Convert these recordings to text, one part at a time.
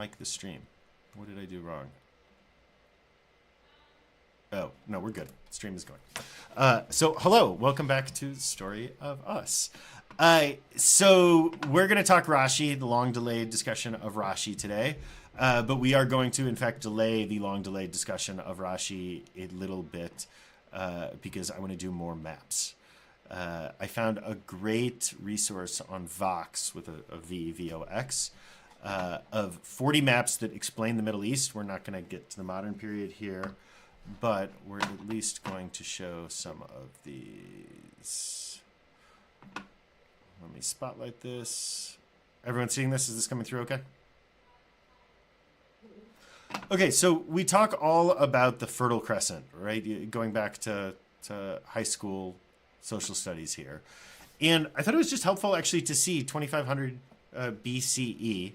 Like the stream. What did I do wrong? Oh, no, we're good. Stream is going. So, hello. Welcome back to the Story of Us. So, we're going to talk Rashi, the long-delayed discussion of Rashi today. But we are going to, in fact, delay the long-delayed discussion of Rashi a little bit because I want to do more maps. I found a great resource on Vox with a V, V-O-X, of 40 maps that explain the Middle East. We're not going to get to the modern period here, but we're at least going to show some of these. Let me spotlight this. Everyone seeing this? Is this coming through okay? Okay, so we talk all about the Fertile Crescent, right? Going back to high school social studies here. And I thought it was just helpful actually to see 2500 BCE.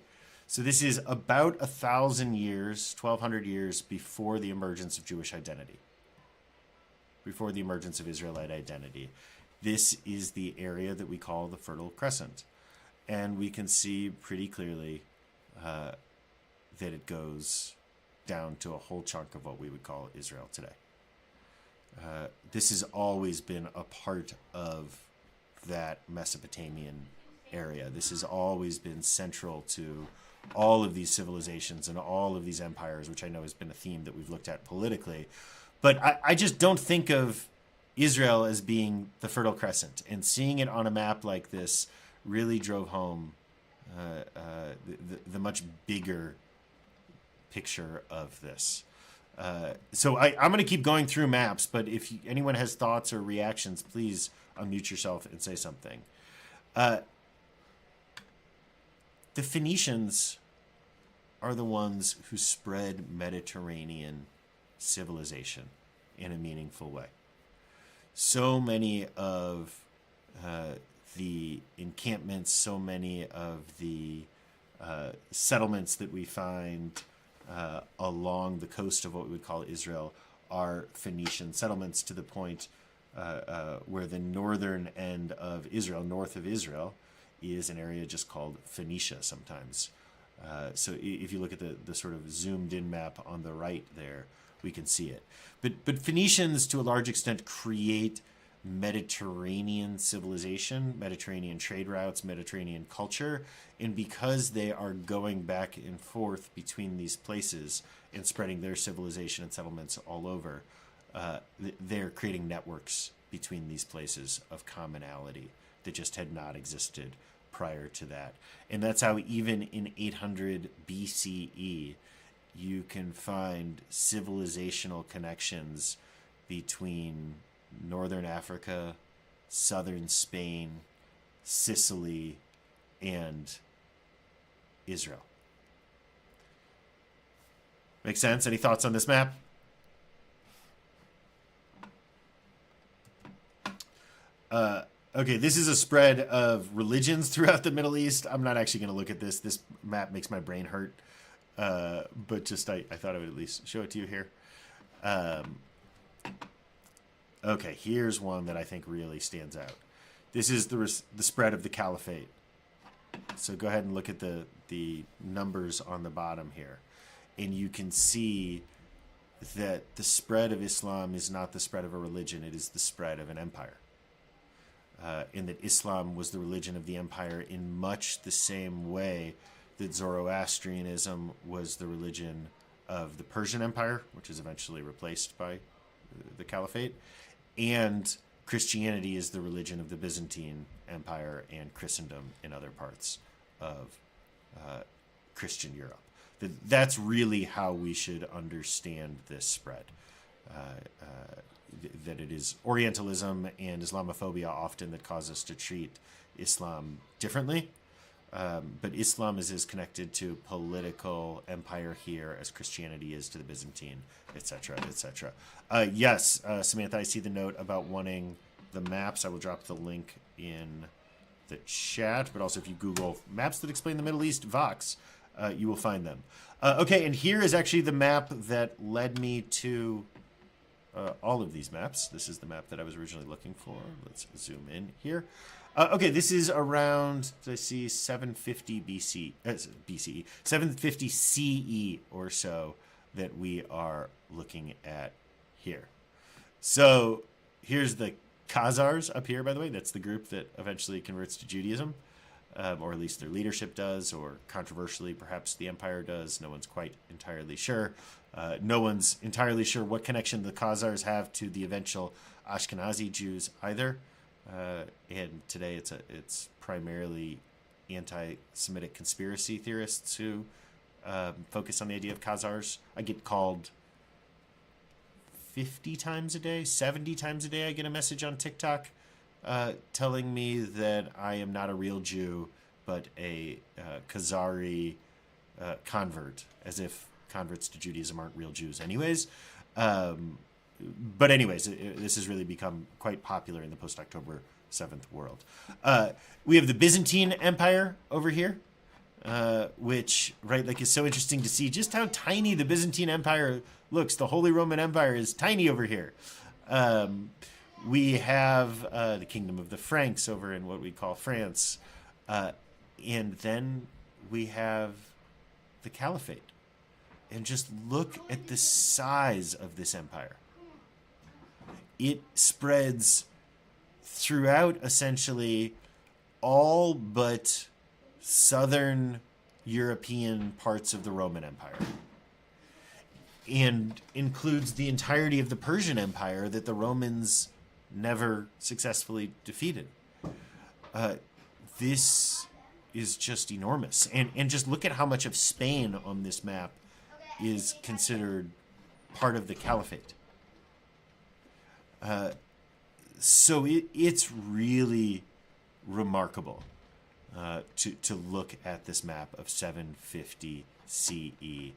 So this is about 1,000 years, 1,200 years before the emergence of Jewish identity, before the emergence of Israelite identity. This is the area that we call the Fertile Crescent. And we can see pretty clearly that it goes down to a whole chunk of what we would call Israel today. This has always been a part of that Mesopotamian area. This has always been central to all of these civilizations and all of these empires, which I know has been a theme that we've looked at politically. But I just don't think of Israel as being the Fertile Crescent. And seeing it on a map like this really drove home the much bigger picture of this. So I'm going to keep going through maps, but if anyone has thoughts or reactions, please unmute yourself and say something. The Phoenicians are the ones who spread Mediterranean civilization in a meaningful way. So many of the encampments, so many of the settlements that we find along the coast of what we would call Israel are Phoenician settlements, to the point where the northern end of Israel, north of Israel, is an area just called Phoenicia sometimes. So if you look at the sort of zoomed in map on the right there, we can see it. But Phoenicians, to a large extent, create Mediterranean civilization, Mediterranean trade routes, Mediterranean culture. And because they are going back and forth between these places and spreading their civilization and settlements all over, they're creating networks between these places of commonality that just had not existed prior to that. And that's how even in 800 BCE, you can find civilizational connections between northern Africa, southern Spain, Sicily, and Israel. Make sense? Any thoughts on this map? Okay, this is a spread of religions throughout the Middle East. I'm not actually going to look at this. This map makes my brain hurt. But just I thought I would at least show it to you here. Okay, here's one that I think really stands out. This is the spread of the caliphate. So go ahead and look at the numbers on the bottom here. And you can see that the spread of Islam is not the spread of a religion, it is the spread of an empire. In that Islam was the religion of the empire in much the same way that Zoroastrianism was the religion of the Persian Empire, which is eventually replaced by the Caliphate, and Christianity is the religion of the Byzantine Empire and Christendom in other parts of Christian Europe. That's really how we should understand this spread. That it is Orientalism and Islamophobia often that cause us to treat Islam differently. But Islam is as connected to political empire here as Christianity is to the Byzantine, etc., etc. Yes, Samantha, I see the note about wanting the maps. I will drop the link in the chat, but also if you Google maps that explain the Middle East, Vox, you will find them. Okay, and here is actually the map that led me to all of these maps. This is the map that I was originally looking for. Let's zoom in here. Okay, this is around, I see, 750 BCE, 750 CE or so that we are looking at here. So here's the Khazars up here, by the way. That's the group that eventually converts to Judaism, or at least their leadership does, or controversially, perhaps the empire does. No one's quite entirely sure. No one's entirely sure what connection the Khazars have to the eventual Ashkenazi Jews either. And today it's primarily anti-Semitic conspiracy theorists who focus on the idea of Khazars. I get called 50 times a day, 70 times a day. I get a message on TikTok telling me that I am not a real Jew, but a Khazari convert, as if converts to Judaism aren't real Jews anyways. But anyways, this has really become quite popular in the post-October 7th world. We have the Byzantine Empire over here, which, right, like is so interesting to see just how tiny the Byzantine Empire looks. The Holy Roman Empire is tiny over here. We have the Kingdom of the Franks over in what we call France. And then we have the Caliphate. And just look at the size of this empire. It spreads throughout essentially all but southern European parts of the Roman Empire, and includes the entirety of the Persian Empire that the Romans never successfully defeated. This is just enormous. And just look at how much of Spain on this map is considered part of the Caliphate. So it's really remarkable to look at this map of 750 CE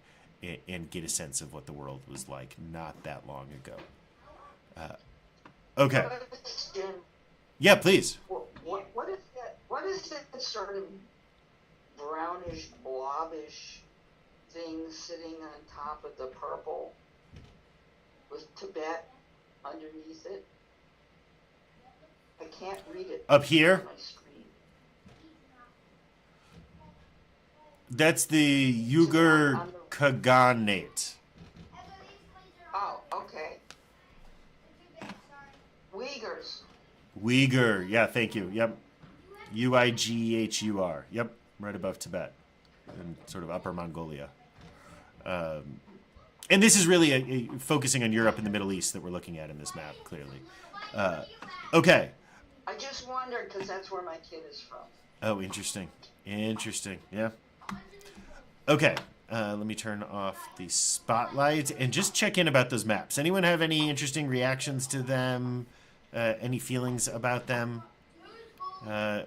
and get a sense of what the world was like not that long ago. Okay. Yeah, please. What is that? What is that sort of brownish, blobbish thing sitting on top of the purple with Tibet underneath it? I can't read it up here on my screen. That's the Uyghur Khaganate. Oh, okay. Uyghur, yeah, thank you. Yep, Uighur. Yep, right above Tibet, in sort of Upper Mongolia. And this is really focusing on Europe and the Middle East that we're looking at in this map, clearly. Okay. I just wondered because that's where my kid is from. Oh, interesting. Yeah. Okay. Let me turn off the spotlight and just check in about those maps. Anyone have any interesting reactions to them? Any feelings about them? Danny,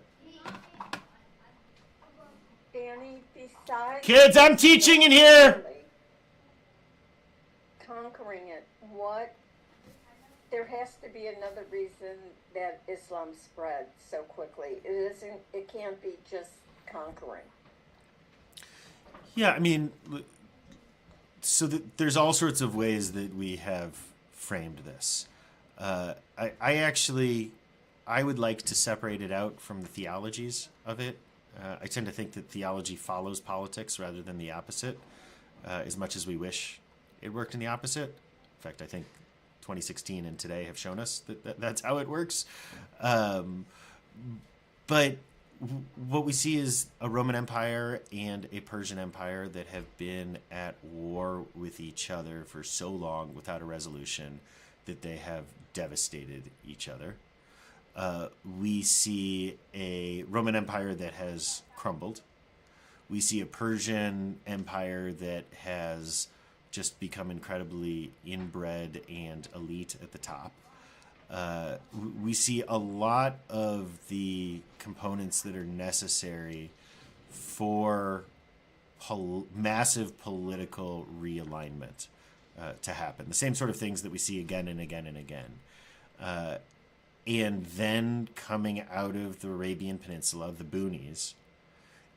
besides Kids, I'm teaching in here! conquering it, there has to be another reason that Islam spread so quickly. It can't be just conquering. Yeah, I mean, so there's all sorts of ways that we have framed this. I would like to separate it out from the theologies of it. I tend to think that theology follows politics rather than the opposite, as much as we wish it worked in the opposite. In fact, I think 2016 and today have shown us that that's how it works. But what we see is a Roman Empire and a Persian Empire that have been at war with each other for so long without a resolution that they have devastated each other. We see a Roman Empire that has crumbled. We see a Persian Empire that has just become incredibly inbred and elite at the top. We see a lot of the components that are necessary for massive political realignment to happen. The same sort of things that we see again and again and again. And then coming out of the Arabian Peninsula, the boonies,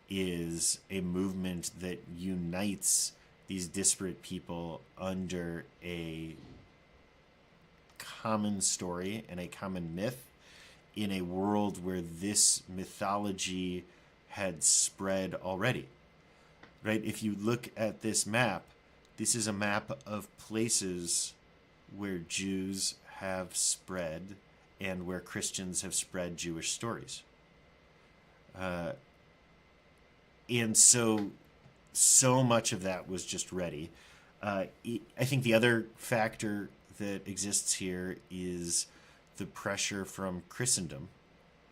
is a movement that unites these disparate people under a common story and a common myth in a world where this mythology had spread already. Right? If you look at this map, this is a map of places where Jews have spread and where Christians have spread Jewish stories. And so much of that was just ready. I think the other factor that exists here is the pressure from Christendom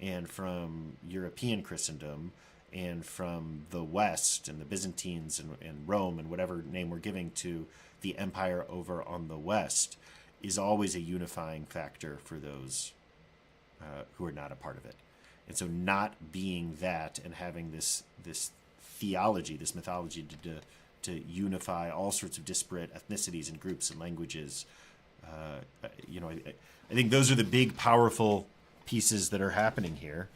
and from European Christendom and from the West and the Byzantines and Rome and whatever name we're giving to the empire over on the West is always a unifying factor for those who are not a part of it. And so not being that and having this theology, this mythology to unify all sorts of disparate ethnicities and groups and languages, I think those are the big, powerful pieces that are happening here.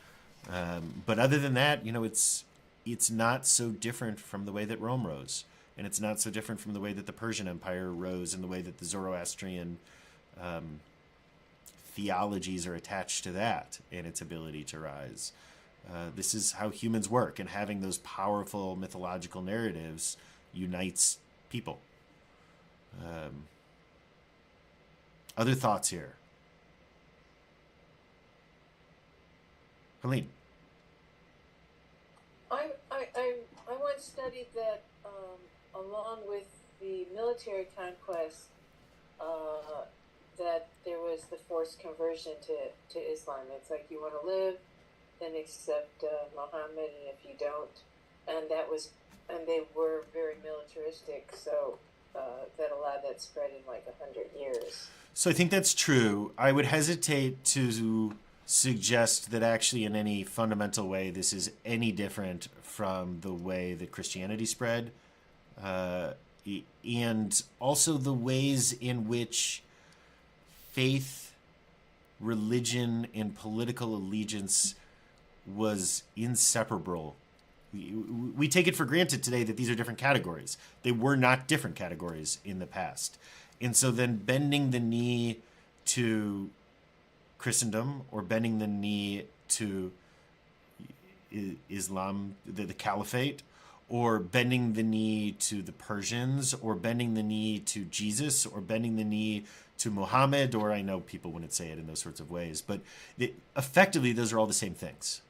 But other than that, it's not so different from the way that Rome rose. And it's not so different from the way that the Persian Empire rose and the way that the Zoroastrian theologies are attached to that and its ability to rise. This is how humans work, and having those powerful mythological narratives unites people. Other thoughts here? Helene. I once studied that along with the military conquest, that there was the forced conversion to Islam. It's like you want to live, then accept Muhammad, and if you don't, and they were very militaristic, so that a lot of that spread in like 100 years. So I think that's true. I would hesitate to suggest that actually in any fundamental way this is any different from the way that Christianity spread, and also the ways in which faith, religion, and political allegiance was inseparable. We take it for granted today that these are different categories. They were not different categories in the past. And so then bending the knee to Christendom or bending the knee to Islam, the caliphate, or bending the knee to the Persians, or bending the knee to Jesus, or bending the knee to Muhammad, or I know people wouldn't say it in those sorts of ways, but effectively those are all the same things.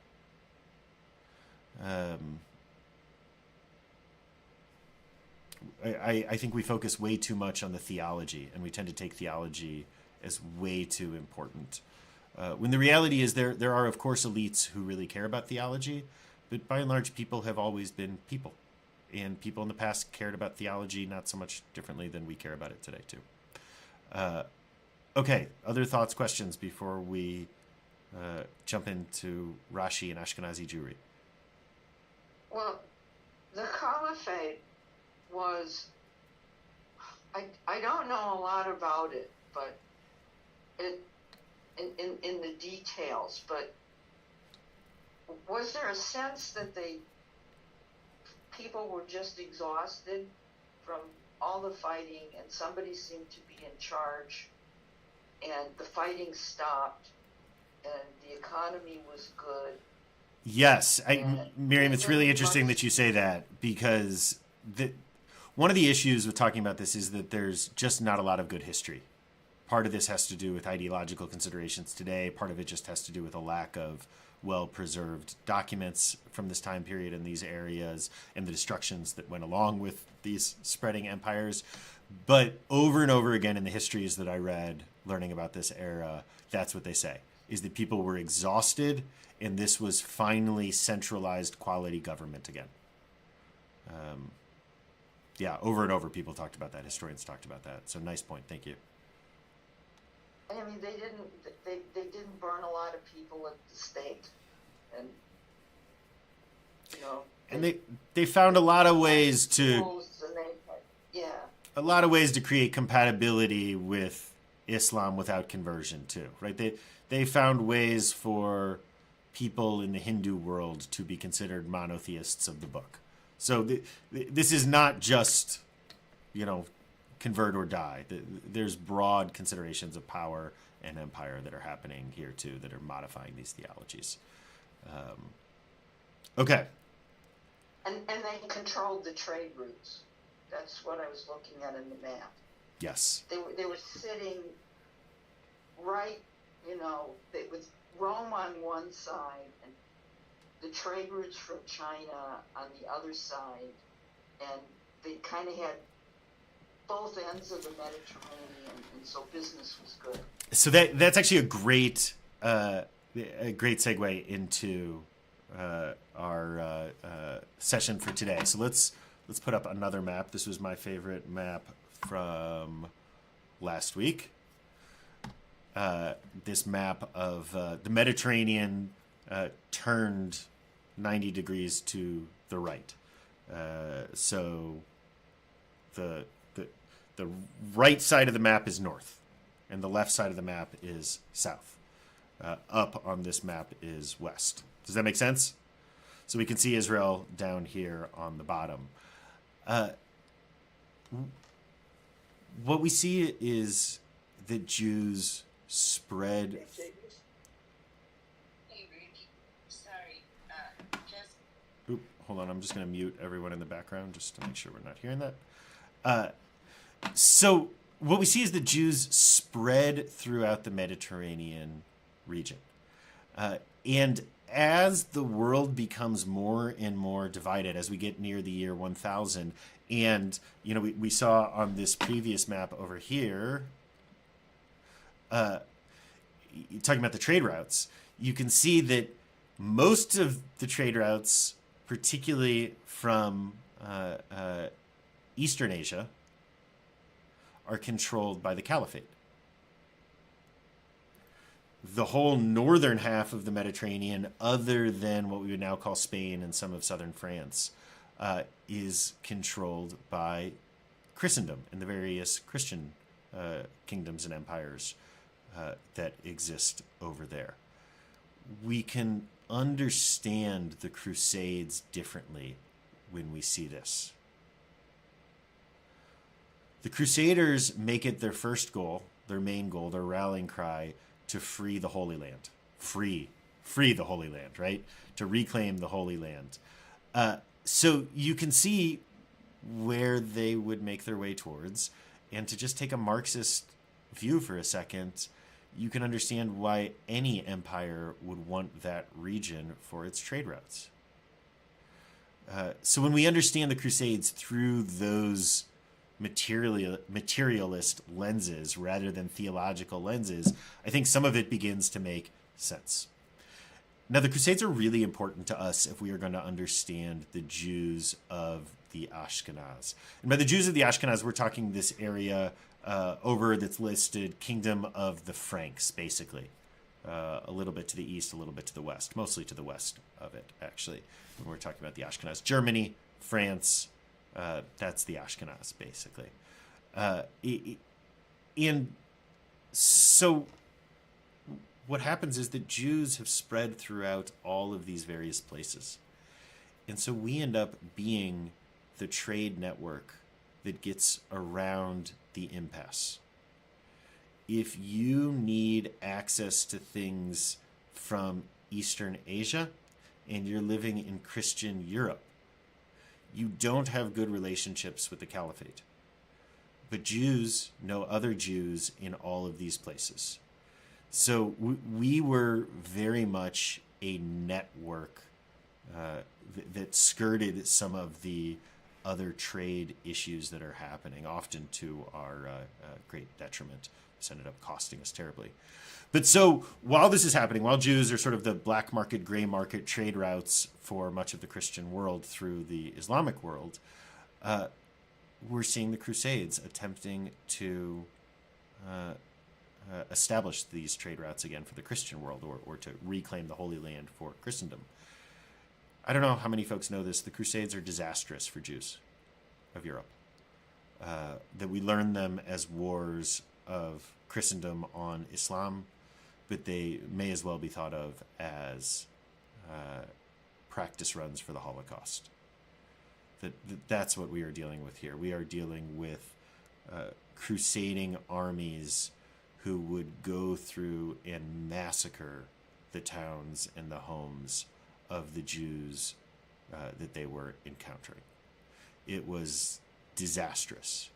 I think we focus way too much on the theology, and we tend to take theology as way too important. When the reality is there are, of course, elites who really care about theology, but by and large, people have always been people. And people in the past cared about theology not so much differently than we care about it today, too. Okay, other thoughts, questions before we jump into Rashi and Ashkenazi Jewry? Well, the caliphate was, I don't know a lot about it, but in the details, but was there a sense that people were just exhausted from all the fighting, and somebody seemed to be in charge, and the fighting stopped, and the economy was good? Yes, Miriam, it's really interesting that you say that, because one of the issues with talking about this is that there's just not a lot of good history. Part of this has to do with ideological considerations today. Part of it just has to do with a lack of well-preserved documents from this time period in these areas and the destructions that went along with these spreading empires. But over and over again in the histories that I read learning about this era, that's what they say, is that people were exhausted, and this was finally centralized quality government again. Over and over people talked about that. Historians talked about that. So nice point. Thank you. I mean, they didn't burn a lot of people at the stake, and and they found a lot of ways to create compatibility with Islam without conversion too, right? They found ways for people in the Hindu world to be considered monotheists of the book. So this is not just, convert or die. There's broad considerations of power and empire that are happening here too, that are modifying these theologies. Okay. And they controlled the trade routes. That's what I was looking at in the map. Yes. They were sitting right, with Rome on one side and the trade routes from China on the other side, and they kind of had both ends of the Mediterranean, and so business was good. So that's actually a great segue into our session for today. So let's put up another map. This was my favorite map from last week. This map of the Mediterranean turned 90 degrees to the right. So the right side of the map is north, and the left side of the map is south. Up on this map is west. Does that make sense? So we can see Israel down here on the bottom. What we see is that Jews spread. Hey, Rudy. Sorry. Oop, hold on. I'm just going to mute everyone in the background just to make sure we're not hearing that. So what we see is that Jews spread throughout the Mediterranean region. And as the world becomes more and more divided, as we get near the year 1000, and we saw on this previous map over here, talking about the trade routes, you can see that most of the trade routes, particularly from Eastern Asia, are controlled by the Caliphate. The whole northern half of the Mediterranean, other than what we would now call Spain and some of southern France, is controlled by Christendom and the various Christian kingdoms and empires that exist over there. We can understand the Crusades differently when we see this. The Crusaders make it their first goal, their main goal, their rallying cry, to free the Holy Land. Free the Holy Land, right? To reclaim the Holy Land. So you can see where they would make their way towards. And to just take a Marxist view for a second, you can understand why any empire would want that region for its trade routes. So when we understand the Crusades through those materialist lenses rather than theological lenses, I think some of it begins to make sense. Now, the Crusades are really important to us if we are going to understand the Jews of the Ashkenaz. And by the Jews of the Ashkenaz, we're talking this area over that's listed Kingdom of the Franks, basically. A little bit to the east, a little bit to the west, mostly to the west of it, actually, when we're talking about the Ashkenaz. Germany, France, that's the Ashkenaz, basically. And so what happens is that Jews have spread throughout all of these various places. And so we end up being the trade network that gets around the impasse. If you need access to things from Eastern Asia and you're living in Christian Europe, you don't have good relationships with the Caliphate. But Jews know other Jews in all of these places. So we were very much a network that skirted some of the other trade issues that are happening, often to our great detriment. This ended up costing us terribly. But so while this is happening, while Jews are sort of the black market, gray market trade routes for much of the Christian world through the Islamic world, we're seeing the Crusades attempting to establish these trade routes again for the Christian world, or to reclaim the Holy Land for Christendom. I don't know how many folks know this. The Crusades are disastrous for Jews of Europe. That we learn them as wars of Christendom on Islam, but they may as well be thought of as practice runs for the Holocaust. That's what we are dealing with here. We are dealing with crusading armies who would go through and massacre the towns and the homes of the Jews that they were encountering. It was disastrous.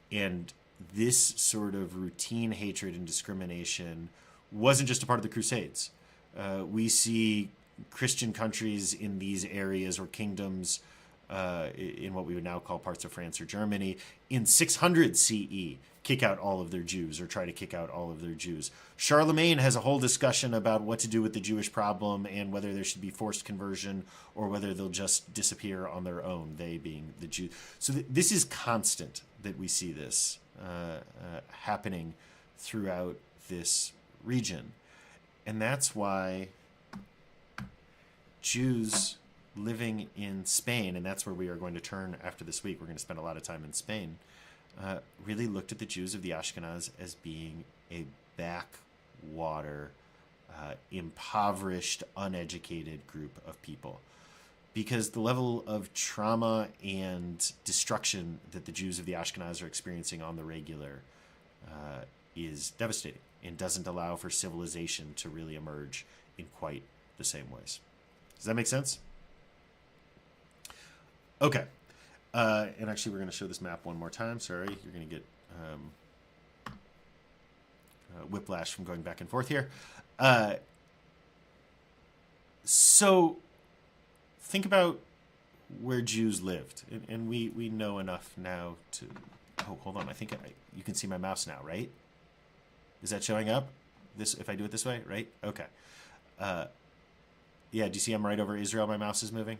And this sort of routine hatred and discrimination wasn't just a part of the Crusades. We see Christian countries in these areas or kingdoms in what we would now call parts of France or Germany in 600 CE kick out all of their Jews or try to kick out all of their Jews. Charlemagne has a whole discussion about what to do with the Jewish problem and whether there should be forced conversion or whether they'll just disappear on their own, they being the Jews. So this is constant that we see this happening throughout this region. And that's why Jews living in Spain, and that's where we are going to turn after this week, we're going to spend a lot of time in Spain, really looked at the Jews of the Ashkenaz as being a backwater, impoverished, uneducated group of people. Because the level of trauma and destruction that the Jews of the Ashkenaz are experiencing on the regular is devastating and doesn't allow for civilization to really emerge in quite the same ways. Does that make sense? Okay. And actually, we're going to show this map one more time. Sorry, you're going to get whiplash from going back and forth here. So think about where Jews lived. And we know enough now to... Oh, hold on. I think you can see my mouse now, right? Is that showing up? This, if I do it this way, right? Okay. Yeah, do you see I'm right over Israel? My mouse is moving.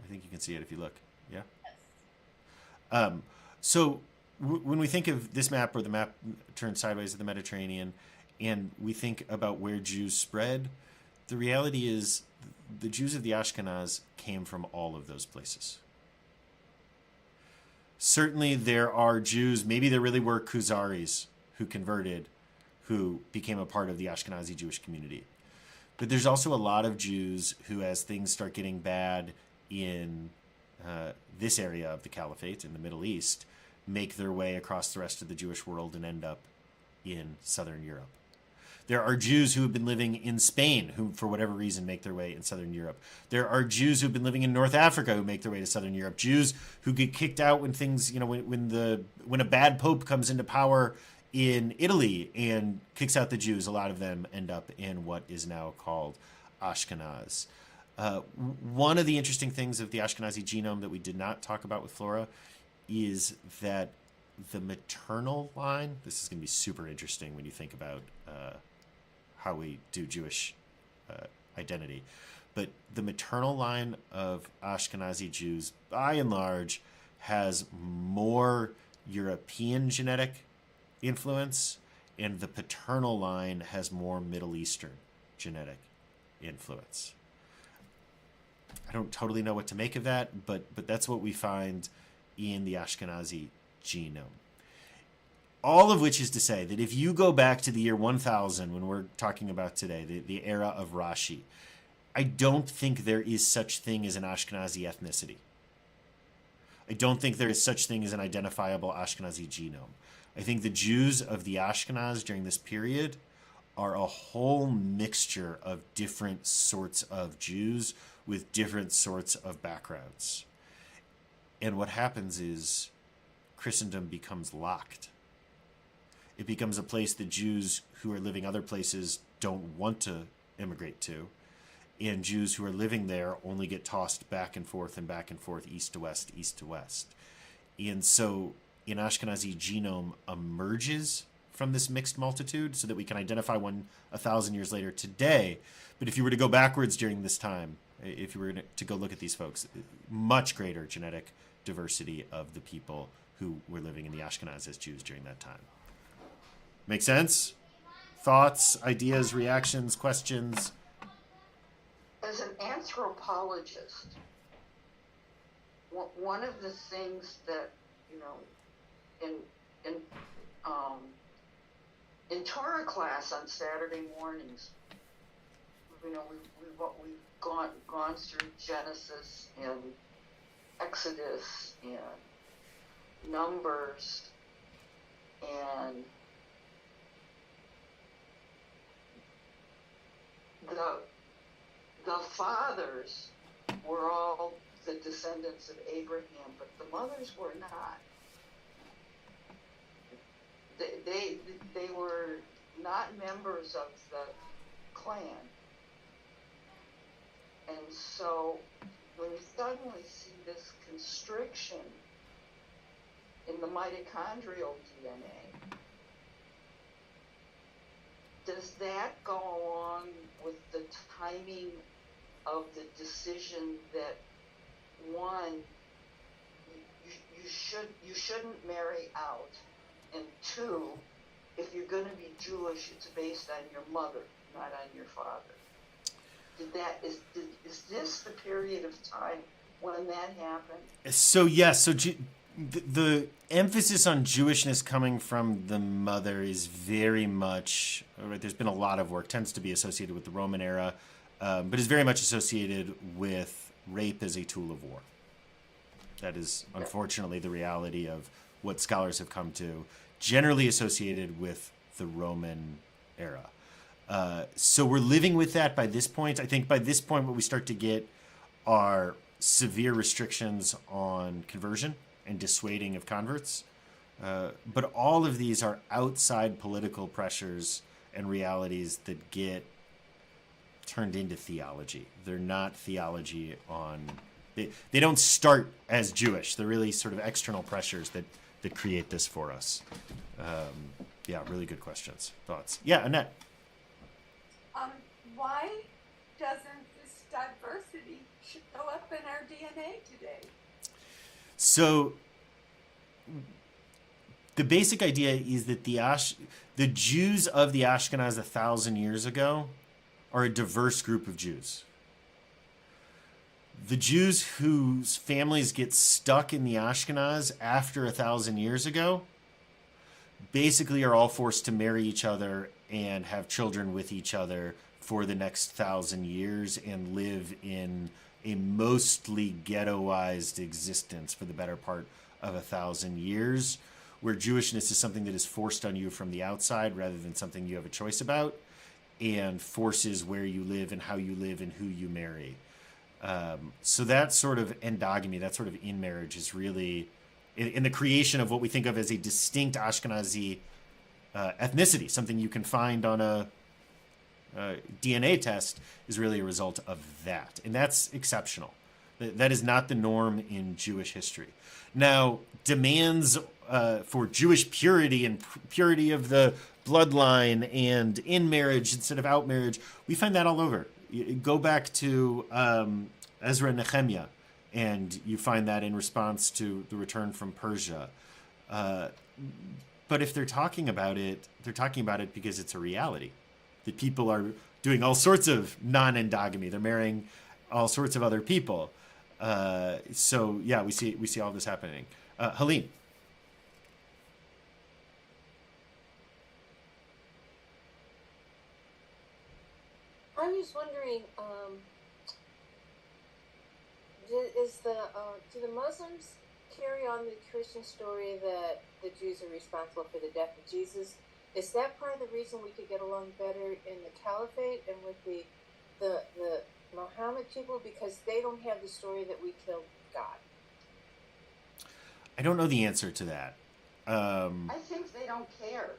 I think you can see it if you look. Yeah? Yes. So when we think of this map, or the map turned sideways of the Mediterranean, and we think about where Jews spread, the reality is the Jews of the Ashkenaz came from all of those places. Certainly there are Jews, maybe there really were Khuzaris who converted, who became a part of the Ashkenazi Jewish community. But there's also a lot of Jews who, as things start getting bad in this area of the Caliphate, in the Middle East, make their way across the rest of the Jewish world and end up in Southern Europe. There are Jews who have been living in Spain who, for whatever reason, make their way in Southern Europe. There are Jews who have been living in North Africa who make their way to Southern Europe. Jews who get kicked out when things, when a bad pope comes into power in Italy and kicks out the Jews. A lot of them end up in what is now called Ashkenaz. One of the interesting things of the Ashkenazi genome that we did not talk about with Flora is that the maternal line, this is going to be super interesting when you think about how we do Jewish identity, but the maternal line of Ashkenazi Jews, by and large, has more European genetic influence, and the paternal line has more Middle Eastern genetic influence. I don't totally know what to make of that, but that's what we find in the Ashkenazi genome. All of which is to say that if you go back to the year 1000, when we're talking about today, the era of Rashi, I don't think there is such thing as an Ashkenazi ethnicity. I don't think there is such thing as an identifiable Ashkenazi genome. I think the Jews of the Ashkenaz during this period are a whole mixture of different sorts of Jews with different sorts of backgrounds. And what happens is Christendom becomes locked. It becomes a place that Jews who are living other places don't want to immigrate to, and Jews who are living there only get tossed back and forth, east to west, east to west. And so an Ashkenazi genome emerges from this mixed multitude so that we can identify one 1,000 years later today. But if you were to go backwards during this time, if you were to go look at these folks, much greater genetic diversity of the people who were living in the Ashkenaz as Jews during that time. Make sense? Thoughts, ideas, reactions, questions? As an anthropologist, one of the things that, in Torah class on Saturday mornings, we've gone through Genesis and Exodus and Numbers and the the fathers were all the descendants of Abraham, but the mothers were not. They were not members of the clan. And so when you suddenly see this constriction in the mitochondrial DNA, does that go along with the timing of the decision that, one, you shouldn't marry out, and two, if you're going to be Jewish, it's based on your mother, not on your father? Is this the period of time when that happened? So yes, the emphasis on Jewishness coming from the mother is very much, right, there's been a lot of work, tends to be associated with the Roman era, but is very much associated with rape as a tool of war. That is unfortunately the reality of what scholars have come to, generally associated with the Roman era. So we're living with that by this point. I think by this point what we start to get are severe restrictions on conversion and dissuading of converts. But all of these are outside political pressures and realities that get turned into theology. They're not theology on... They don't start as Jewish. They're really sort of external pressures that create this for us. Yeah, really good questions. Thoughts? Yeah, Annette. Why doesn't this diversity should go up in our DNA today? So the basic idea is that the Jews of the Ashkenaz 1,000 years ago are a diverse group of Jews. The Jews whose families get stuck in the Ashkenaz after 1,000 years ago basically are all forced to marry each other and have children with each other for the next 1,000 years and live in a mostly ghettoized existence for the better part of 1,000 years, where Jewishness is something that is forced on you from the outside rather than something you have a choice about, and forces where you live and how you live and who you marry. So that sort of endogamy, that sort of in-marriage is really, in the creation of what we think of as a distinct Ashkenazi ethnicity, something you can find on a DNA test, is really a result of that. And that's exceptional. That is not the norm in Jewish history. Now, demands for Jewish purity and purity of the bloodline and in marriage instead of out marriage, we find that all over. You go back to Ezra and Nehemiah, and you find that in response to the return from Persia. But if they're talking about it, they're talking about it because it's a reality. That people are doing all sorts of non-endogamy. They're marrying all sorts of other people. So yeah, we see all this happening. Helene. I was wondering, do the Muslims carry on the Christian story that the Jews are responsible for the death of Jesus? Is that part of the reason we could get along better in the Caliphate and with the Muhammad people, because they don't have the story that we killed God? I don't know the answer to that. I think they don't care.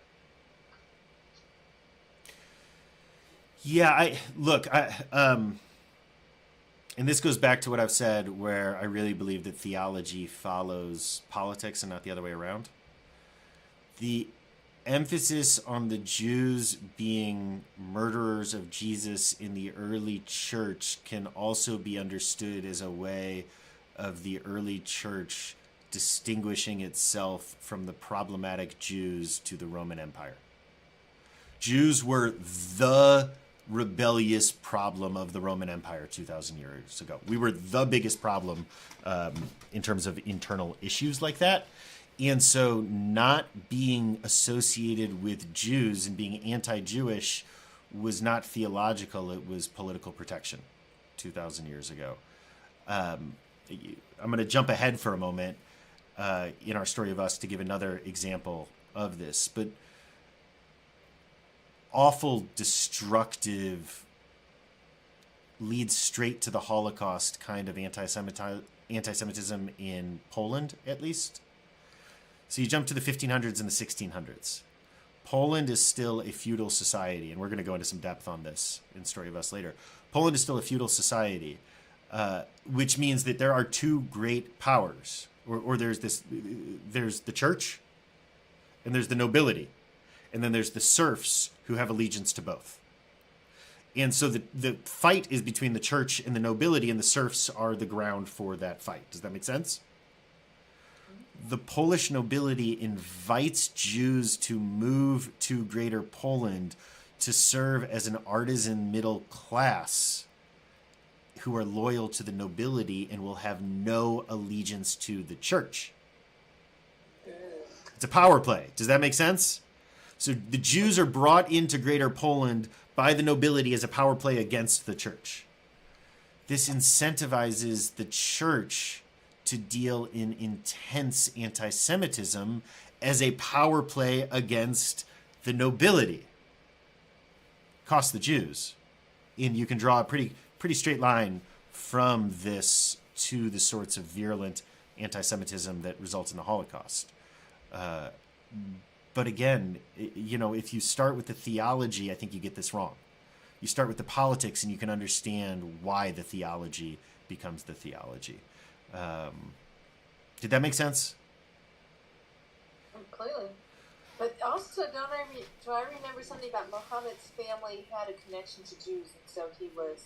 Yeah, and this goes back to what I've said, where I really believe that theology follows politics and not the other way around. The emphasis on the Jews being murderers of Jesus in the early church can also be understood as a way of the early church distinguishing itself from the problematic Jews to the Roman Empire. Jews were the rebellious problem of the Roman Empire 2,000 years ago. We were the biggest problem in terms of internal issues like that. And so not being associated with Jews and being anti-Jewish was not theological, it was political protection 2,000 years ago. I'm going to jump ahead for a moment in our story of us to give another example of this, but awful, destructive leads straight to the Holocaust kind of anti-Semitism in Poland, at least. So you jump to the 1500s and the 1600s. Poland is still a feudal society, and we're going to go into some depth on this in Story of Us later. Poland is still a feudal society, which means that there are two great powers, or there's the church, and there's the nobility, and then there's the serfs who have allegiance to both. And so the fight is between the church and the nobility, and the serfs are the ground for that fight. Does that make sense? The Polish nobility invites Jews to move to Greater Poland to serve as an artisan middle class who are loyal to the nobility and will have no allegiance to the church. It's a power play. Does that make sense? So the Jews are brought into Greater Poland by the nobility as a power play against the church. This incentivizes the church to deal in intense anti-Semitism as a power play against the nobility. Costs the Jews. And you can draw a pretty straight line from this to the sorts of virulent anti-Semitism that results in the Holocaust. But again, if you start with the theology, I think you get this wrong. You start with the politics and you can understand why the theology becomes the theology. Did that make sense? Clearly. But also, do I remember something about Muhammad's family had a connection to Jews, and so he was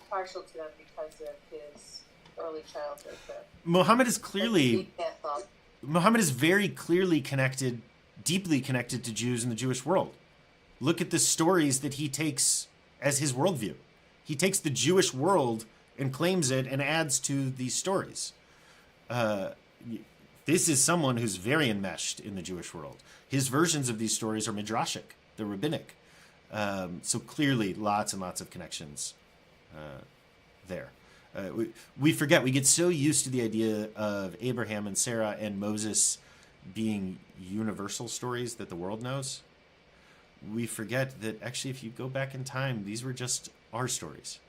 partial to them because of his early childhood. Muhammad is very clearly connected, deeply connected to Jews in the Jewish world. Look at the stories that he takes as his worldview. He takes the Jewish world and claims it and adds to these stories. This is someone who's very enmeshed in the Jewish world. His versions of these stories are midrashic, they're rabbinic. So clearly lots and lots of connections there. We forget, we get so used to the idea of Abraham and Sarah and Moses being universal stories that the world knows. We forget that actually if you go back in time, these were just our stories.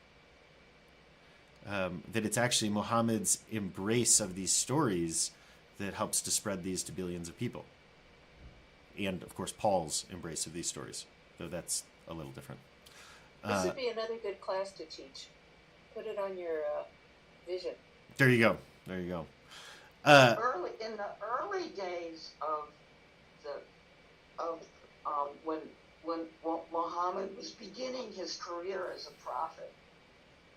That it's actually Muhammad's embrace of these stories that helps to spread these to billions of people. And, of course, Paul's embrace of these stories, though that's a little different. This would be another good class to teach. Put it on your vision. There you go. In the early days when Muhammad was beginning his career as a prophet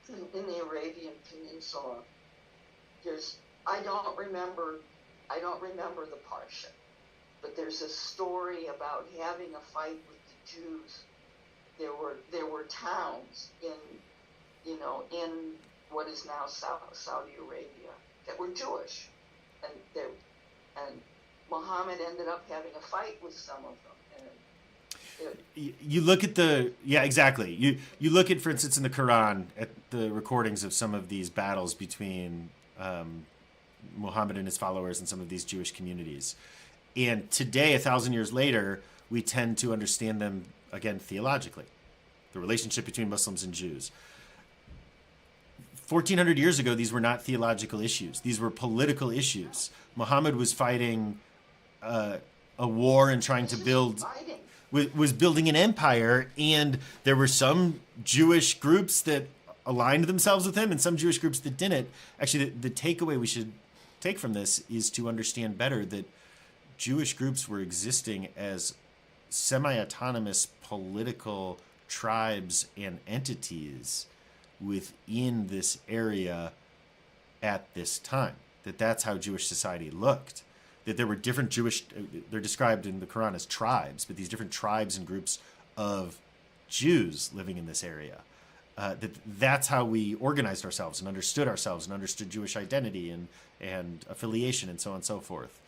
in the Arabian Peninsula, I don't remember the parsha, but there's a story about having a fight with the Jews. There were towns in what is now Saudi Arabia that were Jewish, and Muhammad ended up having a fight with some of them. You look at exactly. You look at, for instance, in the Quran, at the recordings of some of these battles between Muhammad and his followers and some of these Jewish communities. And today, 1,000 years later, we tend to understand them, again, theologically. The relationship between Muslims and Jews. 1,400 years ago, these were not theological issues. These were political issues. Muhammad was fighting a war and trying to was building an empire, and there were some Jewish groups that aligned themselves with him and some Jewish groups that didn't. Actually, the takeaway we should take from this is to understand better that Jewish groups were existing as semi-autonomous political tribes and entities within this area at this time. That's how Jewish society looked. That there were different they're described in the Quran as tribes, but these different tribes and groups of Jews living in this area. That's how we organized ourselves and understood Jewish identity and affiliation and so on and so forth.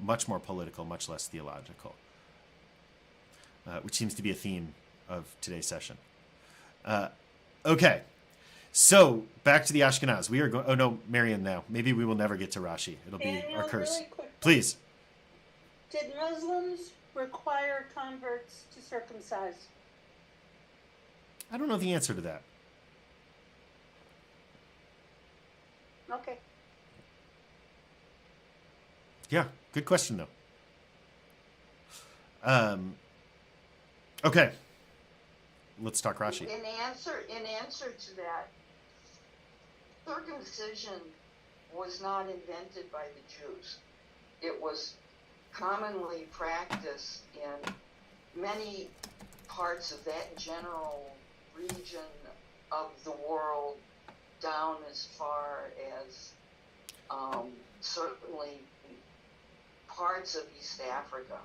Much more political, much less theological, which seems to be a theme of today's session. Okay, so back to the Ashkenaz. We are going. Oh no, Marian. Now maybe we will never get to Rashi. It'll be our curse. Really quick, please. Did Muslims require converts to circumcise? I don't know the answer to that. Okay. Yeah, good question though. Okay, let's talk Rashi. In answer to that, circumcision was not invented by the Jews. It was commonly practiced in many parts of that general region of the world, down as far as certainly parts of East Africa.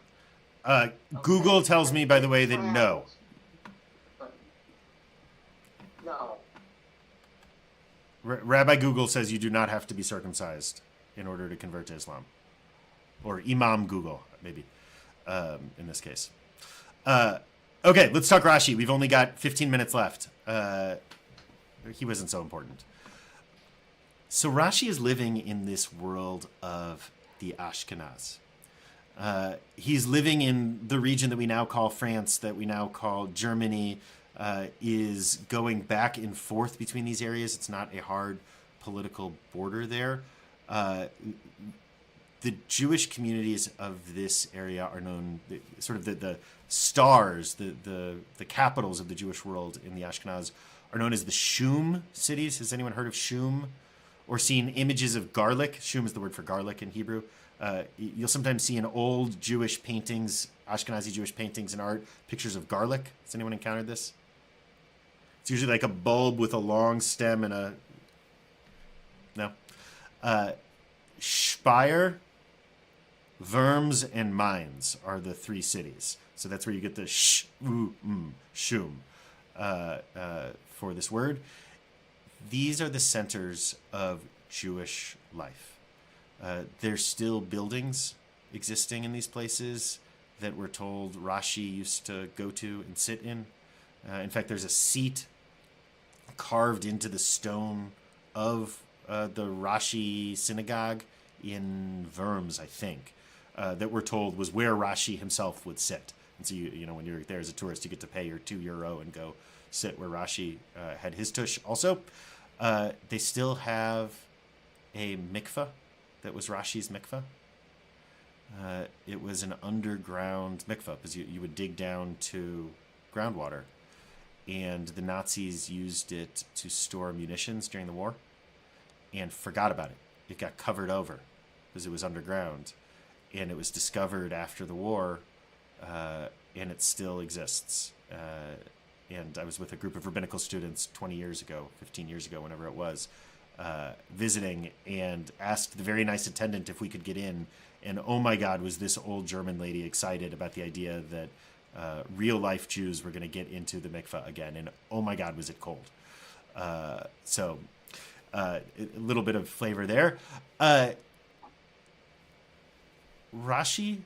Google tells me, by the way, that no. No. Rabbi Google says you do not have to be circumcised in order to convert to Islam. Or Imam Google, maybe, in this case. Okay, let's talk Rashi. We've only got 15 minutes left. He wasn't so important. So Rashi is living in this world of the Ashkenaz. He's living in the region that we now call France, that we now call Germany, is going back and forth between these areas. It's not a hard political border there. The Jewish communities of this area are known, sort of the stars, the capitals of the Jewish world in the Ashkenaz are known as the Shum cities. Has anyone heard of Shum? Or seen images of garlic? Shum is the word for garlic in Hebrew. You'll sometimes see in old Jewish paintings, Ashkenazi Jewish paintings and art, pictures of garlic. Has anyone encountered this? It's usually like a bulb with a long stem and a... No? Speyer, Worms, and Mainz are the three cities. So that's where you get the shum for this word. These are the centers of Jewish life. There's still buildings existing in these places that we're told Rashi used to go to and sit in. In fact, there's a seat carved into the stone of the Rashi synagogue in Worms, I think, that we're told was where Rashi himself would sit. And so, you know, when you're there as a tourist, you get to pay your €2 and go sit where Rashi had his tush. Also, they still have a mikveh that was Rashi's mikveh. It was an underground mikveh because you would dig down to groundwater. And the Nazis used it to store munitions during the war and forgot about it. It got covered over because it was underground. And it was discovered after the war, and it still exists. And I was with a group of rabbinical students 20 years ago, 15 years ago, whenever it was, visiting, and asked the very nice attendant if we could get in. And oh my God, was this old German lady excited about the idea that real-life Jews were going to get into the mikveh again. And oh my God, was it cold. So a little bit of flavor there. Rashi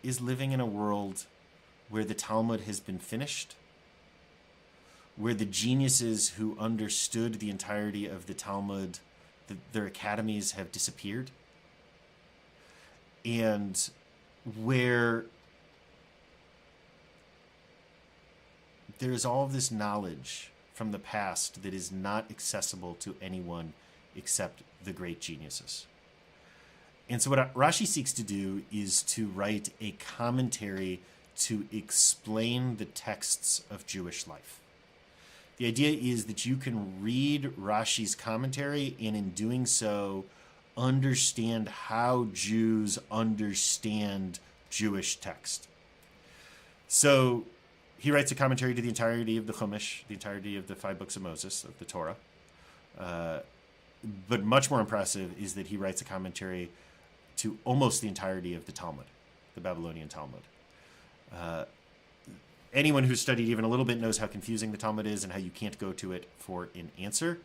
is living in a world where the Talmud has been finished, where the geniuses who understood the entirety of the Talmud, their academies have disappeared, and where there is all of this knowledge from the past that is not accessible to anyone except the great geniuses. And so what Rashi seeks to do is to write a commentary to explain the texts of Jewish life. The idea is that you can read Rashi's commentary and in doing so understand how Jews understand Jewish text. So he writes a commentary to the entirety of the Chumash, the entirety of the 5 books of Moses, of the Torah. But much more impressive is that he writes a commentary to almost the entirety of the Talmud, the Babylonian Talmud. Anyone who's studied even a little bit knows how confusing the Talmud is and how you can't go to it for an answer.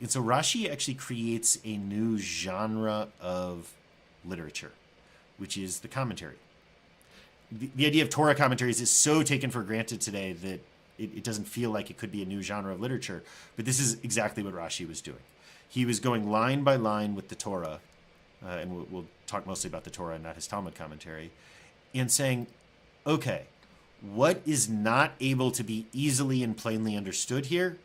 And so Rashi actually creates a new genre of literature, which is the commentary. The idea of Torah commentaries is so taken for granted today that it doesn't feel like it could be a new genre of literature. But this is exactly what Rashi was doing. He was going line by line with the Torah, and we'll talk mostly about the Torah and not his Talmud commentary, and saying, okay, what is not able to be easily and plainly understood here?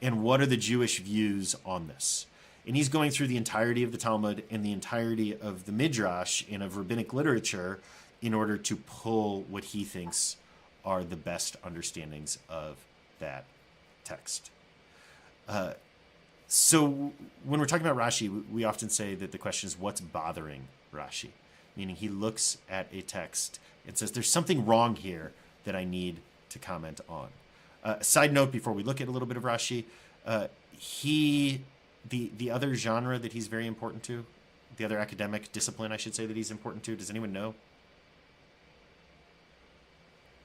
and what are the Jewish views on this? And he's going through the entirety of the Talmud and the entirety of the Midrash and of rabbinic literature in order to pull what he thinks are the best understandings of that text. So when we're talking about Rashi, we often say that the question is what's bothering Rashi? Meaning he looks at a text and says, there's something wrong here that I need to comment on. Side note, before we look at a little bit of Rashi, the other genre that he's very important to, the other academic discipline, I should say, that he's important to, does anyone know?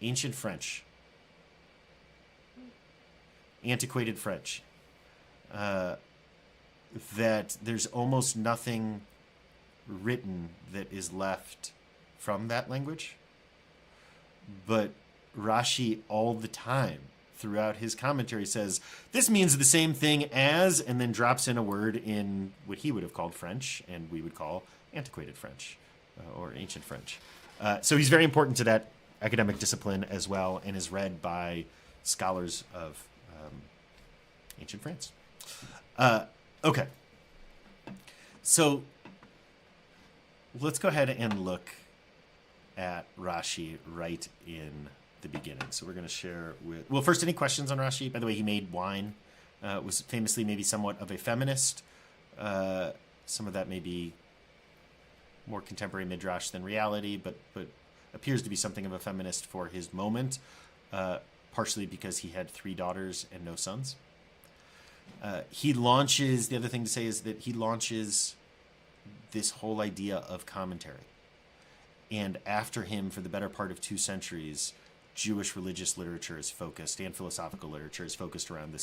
Ancient French. Antiquated French. That there's almost nothing written that is left from that language. But Rashi all the time throughout his commentary says, this means the same thing as, and then drops in a word in what he would have called French, and we would call antiquated French, or ancient French. So he's very important to that academic discipline as well, and is read by scholars of ancient France. Okay. So let's go ahead and look at Rashi right in the beginning. So we're going to share with... Well, first, any questions on Rashi? By the way, he made wine. Was famously maybe somewhat of a feminist. Some of that may be more contemporary midrash than reality, but appears to be something of a feminist for his moment, partially because he had 3 daughters and no sons. He launches... The other thing to say is that he launches this whole idea of commentary. And after him, for the better part of 2 centuries, Jewish religious literature is focused, and philosophical literature is focused around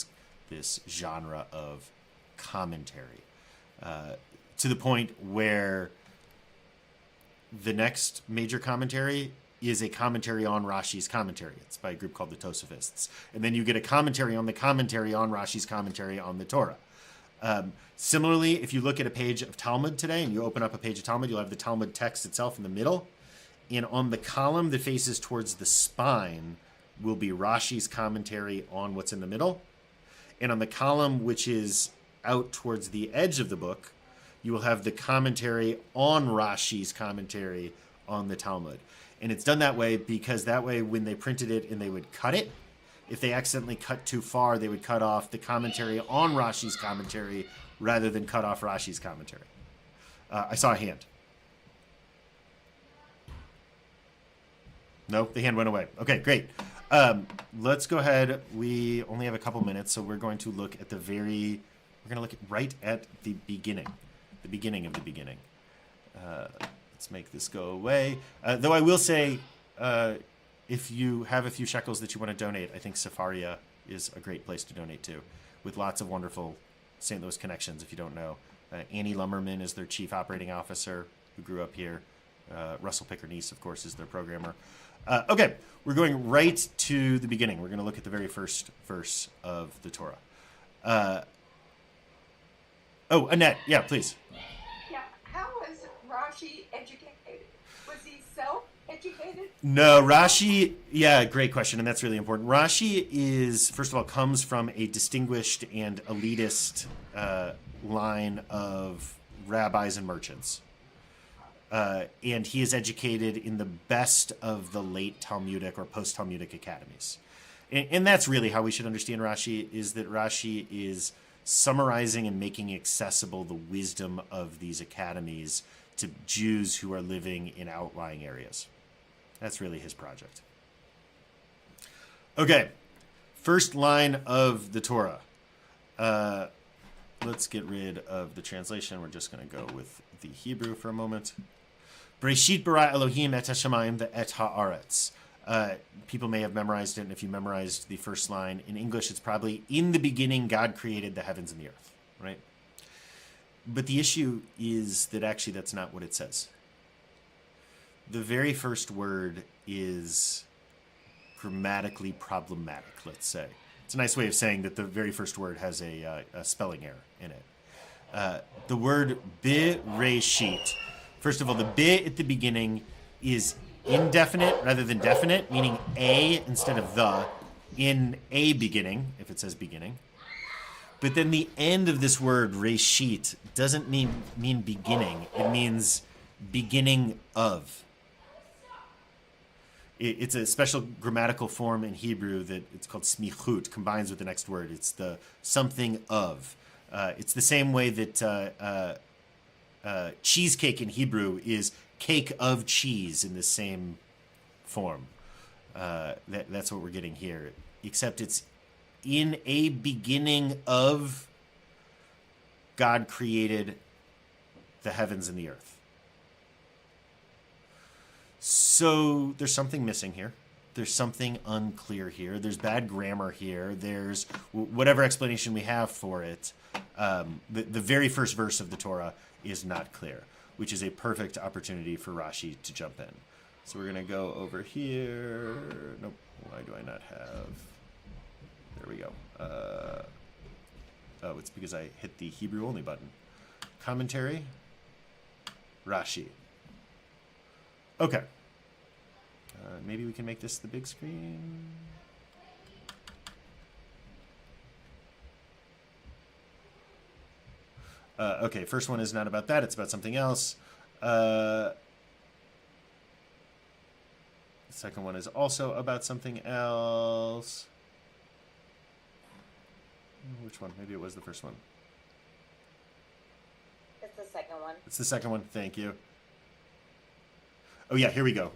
this genre of commentary, to the point where the next major commentary is a commentary on Rashi's commentary. It's by a group called the Tosafists. And then you get a commentary on Rashi's commentary on the Torah. Similarly, if you look at a page of Talmud today and you open up a page of Talmud, you'll have the Talmud text itself in the middle. And on the column that faces towards the spine will be Rashi's commentary on what's in the middle. And on the column which is out towards the edge of the book, you will have the commentary on Rashi's commentary on the Talmud. And it's done that way because that way when they printed it and they would cut it, if they accidentally cut too far, they would cut off the commentary on Rashi's commentary rather than cut off Rashi's commentary. I saw a hand. No, the hand went away. Okay, great. Let's go ahead. We only have a couple minutes, so we're going to look at we're going to look right at the beginning of the beginning. Let's make this go away. Though I will say, if you have a few shekels that you want to donate, I think Sefaria is a great place to donate to, with lots of wonderful St. Louis connections, if you don't know. Annie Lummerman is their chief operating officer, who grew up here. Russell Picker-Niece, of course, is their programmer. Okay, we're going right to the beginning. We're going to look at the very first verse of the Torah. Annette, yeah, please. Yeah, how was Rashi educated? Was he self-educated? No, Rashi, yeah, great question, and that's really important. Rashi is, first of all, comes from a distinguished and elitist line of rabbis and merchants. And he is educated in the best of the late Talmudic or post-Talmudic academies. And that's really how we should understand Rashi, is that Rashi is summarizing and making accessible the wisdom of these academies to Jews who are living in outlying areas. That's really his project. Okay, first line of the Torah. Let's get rid of the translation. We're just going to go with the Hebrew for a moment. Breshit bara Elohim et hashamayim ve'et haaretz. People may have memorized it, and if you memorized the first line in English, it's probably, in the beginning, God created the heavens and the earth, right? But the issue is that actually that's not what it says. The very first word is grammatically problematic, let's say. It's a nice way of saying that the very first word has a spelling error in it. The word bereshit, first of all, the be at the beginning is indefinite rather than definite, meaning a instead of the, in a beginning, if it says beginning. But then the end of this word, reshit, doesn't mean beginning. It means beginning of. It's a special grammatical form in Hebrew that it's called smichut, combines with the next word. It's the something of. It's the same way that cheesecake in Hebrew is cake of cheese in the same form. That's what we're getting here. Except it's in a beginning of God created the heavens and the earth. So there's something missing here. There's something unclear here. There's bad grammar here. There's whatever explanation we have for it. The very first verse of the Torah is not clear, which is a perfect opportunity for Rashi to jump in. So we're going to go over here. Nope. Why do I not have? There we go. Oh, it's because I hit the Hebrew only button. Commentary. Rashi. Okay. Maybe we can make this the big screen. Okay, first one is not about that. It's about something else. The second one is also about something else. Which one? Maybe it was the first one. It's the second one. It's the second one. Thank you. Oh, yeah, here we go.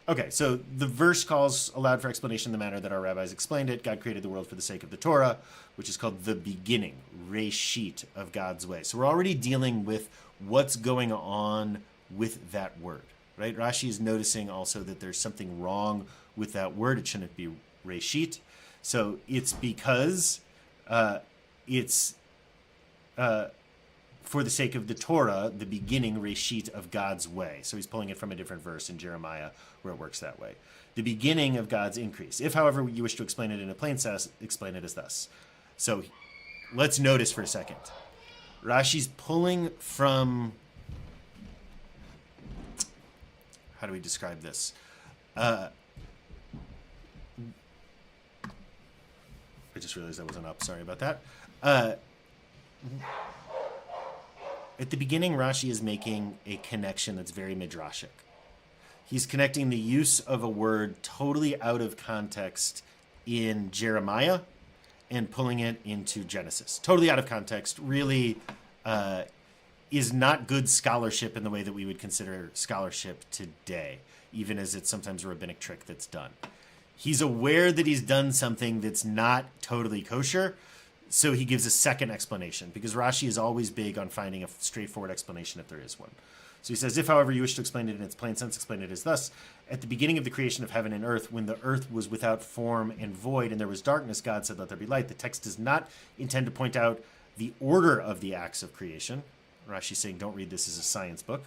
Okay, so the verse calls aloud for explanation in the manner that our rabbis explained it. God created the world for the sake of the Torah, which is called the beginning, reshit, of God's way. So we're already dealing with what's going on with that word, right? Rashi is noticing also that there's something wrong with that word. It shouldn't be reshit. So it's because it's for the sake of the Torah, the beginning, reshit, of God's way. So he's pulling it from a different verse in Jeremiah where it works that way. The beginning of God's increase. If, however, you wish to explain it in a plain sense, explain it as thus. So let's notice for a second. Rashi's pulling from... How do we describe this? I just realized that wasn't up. Sorry about that. At the beginning, Rashi is making a connection that's very midrashic. He's connecting the use of a word totally out of context in Jeremiah and pulling it into Genesis. Totally out of context, really is not good scholarship in the way that we would consider scholarship today, even as it's sometimes a rabbinic trick that's done. He's aware that he's done something that's not totally kosher, so he gives a second explanation, because Rashi is always big on finding a straightforward explanation if there is one. So he says, if, however, you wish to explain it in its plain sense, explain it as thus. At the beginning of the creation of heaven and earth, when the earth was without form and void, and there was darkness, God said, let there be light. The text does not intend to point out the order of the acts of creation. Rashi's saying, don't read this as a science book.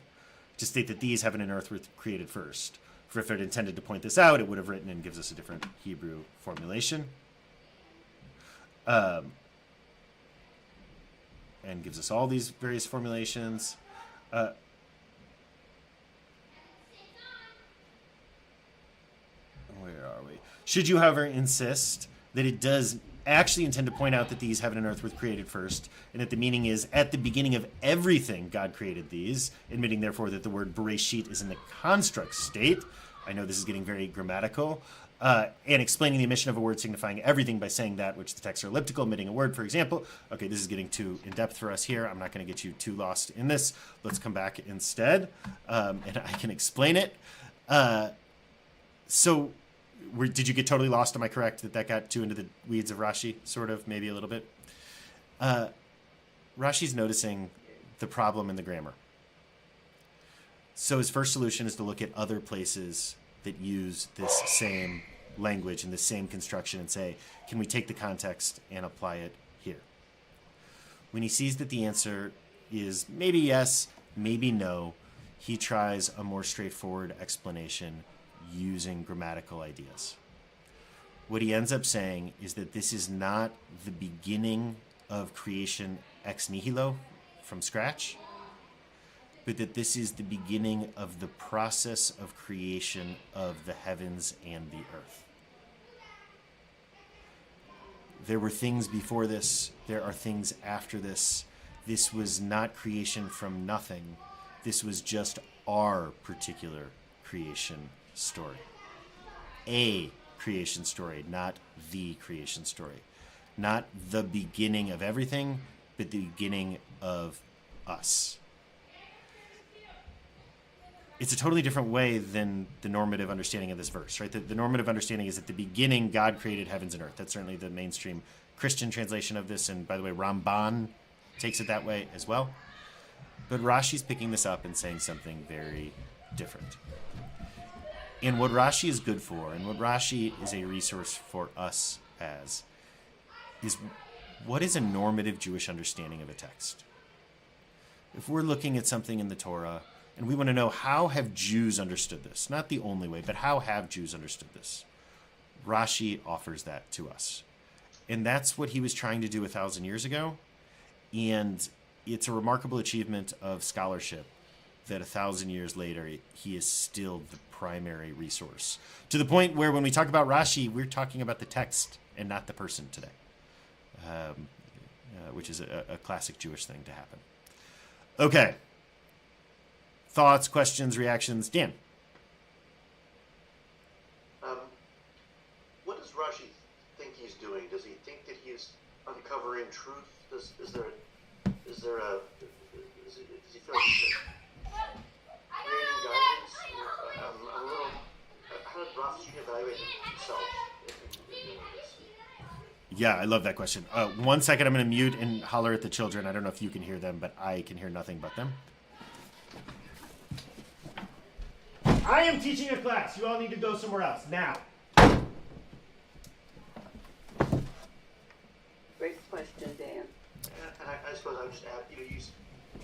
To state that these, heaven and earth, were created first. For if it intended to point this out, it would have written and gives us a different Hebrew formulation. And gives us all these various formulations. Where are we? Should you, however, insist that it does actually intend to point out that these, heaven and earth, were created first, and that the meaning is, at the beginning of everything, God created these, admitting, therefore, that the word bereshit is in the construct state. I know this is getting very grammatical. And explaining the omission of a word signifying everything by saying that which the texts are elliptical, omitting a word, for example. Okay, this is getting too in-depth for us here. I'm not going to get you too lost in this. Let's come back instead, and I can explain it. Did you get totally lost? Am I correct that got too into the weeds of Rashi, sort of, maybe a little bit? Rashi's noticing the problem in the grammar. So his first solution is to look at other places that use this same language and the same construction and say, can we take the context and apply it here? When he sees that the answer is maybe yes, maybe no, he tries a more straightforward explanation using grammatical ideas. What he ends up saying is that this is not the beginning of creation ex nihilo, from scratch, but that this is the beginning of the process of creation of the heavens and the earth. There were things before this. There are things after this. This was not creation from nothing. This was just our particular creation story. A creation story, not the creation story. Not the beginning of everything, but the beginning of us. It's a totally different way than the normative understanding of this verse, right? The normative understanding is at the beginning, God created heavens and earth. That's certainly the mainstream Christian translation of this. And by the way, Ramban takes it that way as well. But Rashi's picking this up and saying something very different. And what Rashi is good for, and what Rashi is a resource for us as, is what is a normative Jewish understanding of a text? If we're looking at something in the Torah, and we want to know how have Jews understood this, not the only way, but how have Jews understood this? Rashi offers that to us. And that's what he was trying to do 1,000 years ago. And it's a remarkable achievement of scholarship that 1,000 years later, he is still the primary resource. To the point where when we talk about Rashi, we're talking about the text and not the person today, which is a classic Jewish thing to happen. Okay. Thoughts, questions, reactions? Dan. What does Rashi think he's doing? Does he think that he's uncovering truth? Does he feel like he's creating guidance? I'm a little. How did Rashi evaluate himself in doing this? Yeah, I love that question. 1 second, I'm going to mute and holler at the children. I don't know if you can hear them, but I can hear nothing but them. I am teaching a class. You all need to go somewhere else now. Great question, Dan. And I suppose I would just add,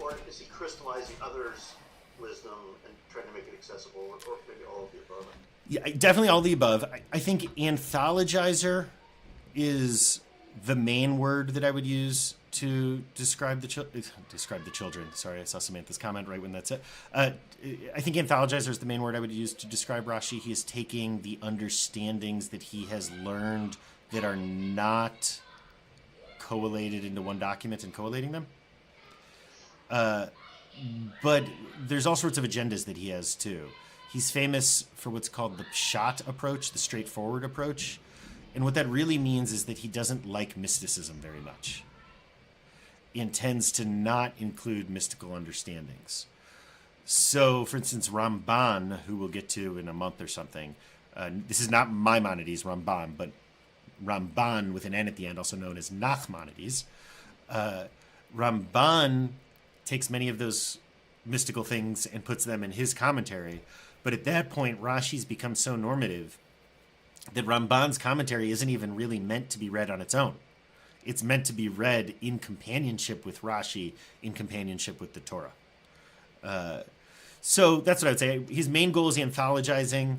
or is he crystallizing others' wisdom and trying to make it accessible, or maybe all of the above? Yeah, definitely all the above. I think anthologizer is the main word that I would use to describe the children. Sorry, I saw Samantha's comment right when that's it. I think anthologizer is the main word I would use to describe Rashi. He is taking the understandings that he has learned that are not collated into one document and collating them. But there's all sorts of agendas that he has too. He's famous for what's called the pshat approach, the straightforward approach. And what that really means is that he doesn't like mysticism very much and tends to not include mystical understandings. So, for instance, Ramban, who we'll get to in a month or something, this is not Maimonides, Ramban, but Ramban with an N at the end, also known as Nachmanides. Ramban takes many of those mystical things and puts them in his commentary. But at that point, Rashi's become so normative that Ramban's commentary isn't even really meant to be read on its own. It's meant to be read in companionship with Rashi, in companionship with the Torah. So that's what I would say. His main goal is anthologizing,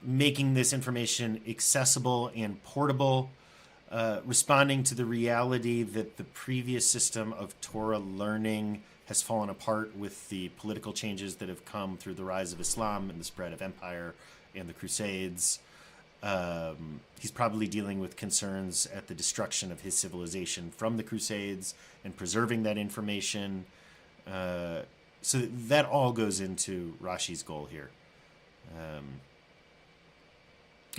making this information accessible and portable, responding to the reality that the previous system of Torah learning has fallen apart with the political changes that have come through the rise of Islam and the spread of empire and the Crusades. He's probably dealing with concerns at the destruction of his civilization from the Crusades and preserving that information. So that all goes into Rashi's goal here. And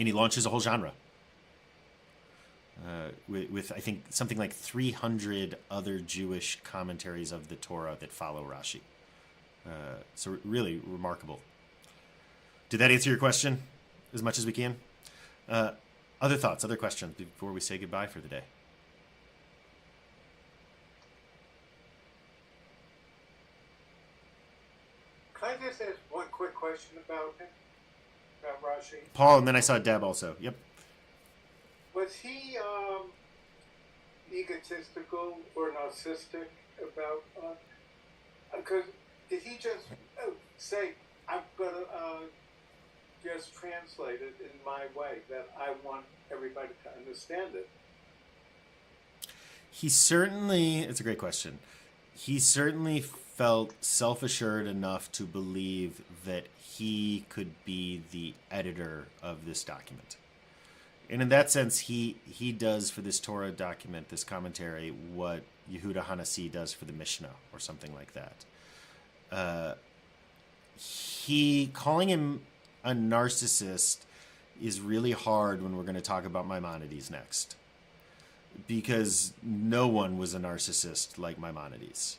he launches a whole genre with, I think, something like 300 other Jewish commentaries of the Torah that follow Rashi. So really remarkable. Did that answer your question as much as we can? Other thoughts, other questions before we say goodbye for the day? Can I just ask one quick question about him, about Rashi? Paul, and then I saw Deb also. Yep. Was he egotistical or narcissistic about? Because did he just say, "I'm gonna just translate it in my way that I want everybody to understand it"? He certainly, it's a great question. He certainly felt self-assured enough to believe that he could be the editor of this document. And in that sense, he does for this Torah document, this commentary, what Yehuda Hanassi does for the Mishnah or something like that. He calling him a narcissist is really hard when we're going to talk about Maimonides next, because no one was a narcissist like Maimonides.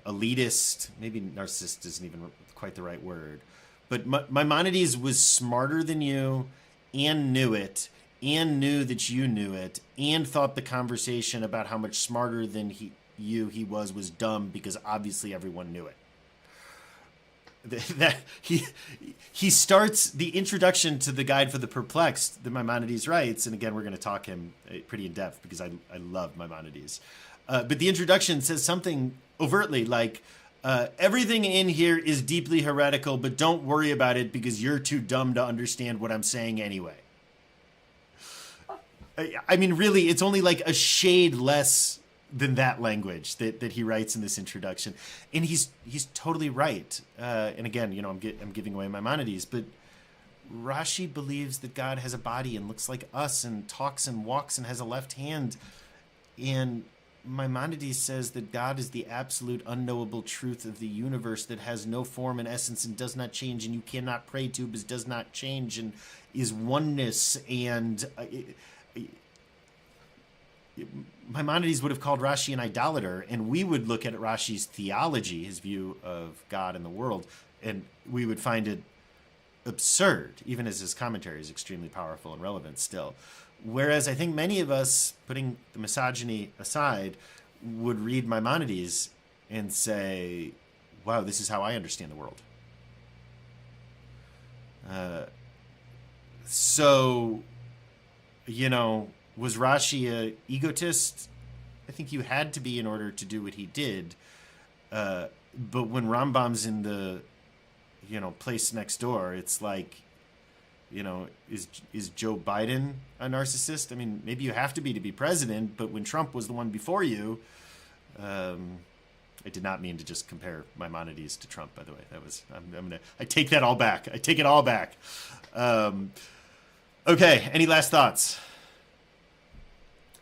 Elitist, maybe narcissist isn't even quite the right word, but Maimonides was smarter than you and knew it, and knew that you knew it, and thought the conversation about how much smarter than he was dumb, because obviously everyone knew it. That he starts the introduction to the Guide for the Perplexed that Maimonides writes, and again we're going to talk him pretty in depth because I love Maimonides. But the introduction says something overtly like, everything in here is deeply heretical, but don't worry about it because you're too dumb to understand what I'm saying anyway. I mean, really, it's only like a shade less than that language that he writes in this introduction, and he's totally right. And again, you know, I'm giving away Maimonides, but Rashi believes that God has a body and looks like us and talks and walks and has a left hand, and Maimonides says that God is the absolute unknowable truth of the universe that has no form and essence and does not change, and you cannot pray to because does not change and is oneness. And Maimonides would have called Rashi an idolater, and we would look at Rashi's theology, his view of God and the world, and we would find it absurd, even as his commentary is extremely powerful and relevant still. Whereas I think many of us, putting the misogyny aside, would read Maimonides and say, wow, this is how I understand the world. So, you know, was Rashi an egotist? I think you had to be in order to do what he did. But when Rambam's in the, you know, place next door, it's like, you know, is Joe Biden a narcissist? I mean, maybe you have to be president, but when Trump was the one before you, I did not mean to just compare Maimonides to Trump, by the way. That was, I take that all back. I take it all back. Okay, any last thoughts?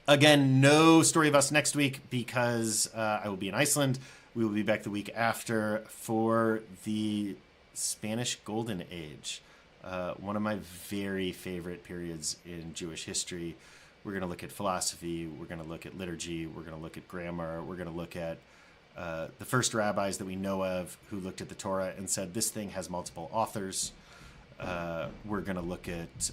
Again, no Story of Us next week because I will be in Iceland. We will be back the week after for the Spanish Golden Age, one of my very favorite periods in Jewish history. We're going to look at philosophy. We're going to look at liturgy. We're going to look at grammar. We're going to look at the first rabbis that we know of who looked at the Torah and said, this thing has multiple authors. We're going to look at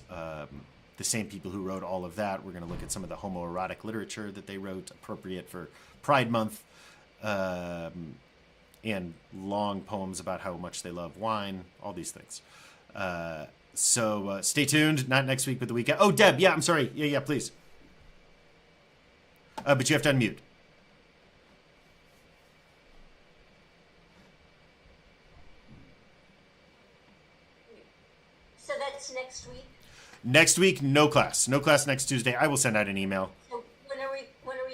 the same people who wrote all of that. We're going to look at some of the homoerotic literature that they wrote appropriate for Pride Month, and long poems about how much they love wine, all these things. So stay tuned, not next week, but the weekend. Oh, Deb, yeah, I'm sorry. Yeah, please. But you have to unmute. So that's next week? Next week, no class. No class next Tuesday. I will send out an email. So when are we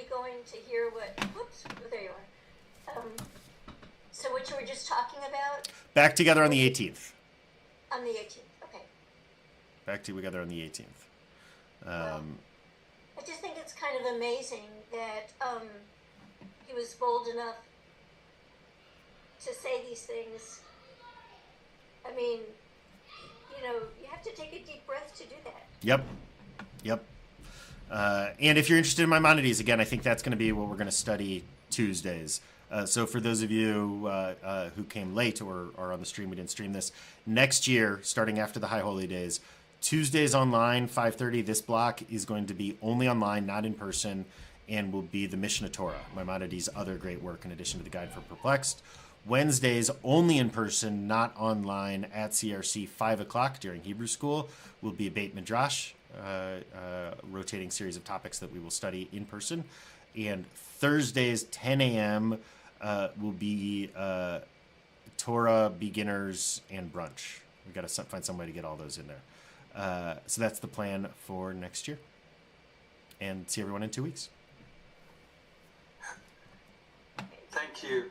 going to hear what, whoops, oh, there you are. So what you were just talking about? Back together on the 18th. On the 18th, okay. Back together on the 18th. I just think it's kind of amazing that he was bold enough to say these things. I mean, you know, you have to take a deep breath to do that. Yep. And if you're interested in Maimonides, again, I think that's going to be what we're going to study Tuesdays. So for those of you who came late or are on the stream, we didn't stream this, next year, starting after the High Holy Days, Tuesdays online, 5:30, this block is going to be only online, not in person, and will be the Mishnah Torah, Maimonides' other great work in addition to the Guide for Perplexed. Wednesdays, only in person, not online, at CRC, 5 o'clock during Hebrew school, will be a Beit Midrash, rotating series of topics that we will study in person. And Thursdays, 10 a.m., will be Torah, beginners, and brunch. We've got to find some way to get all those in there. So that's the plan for next year. And see everyone in 2 weeks. Thank you.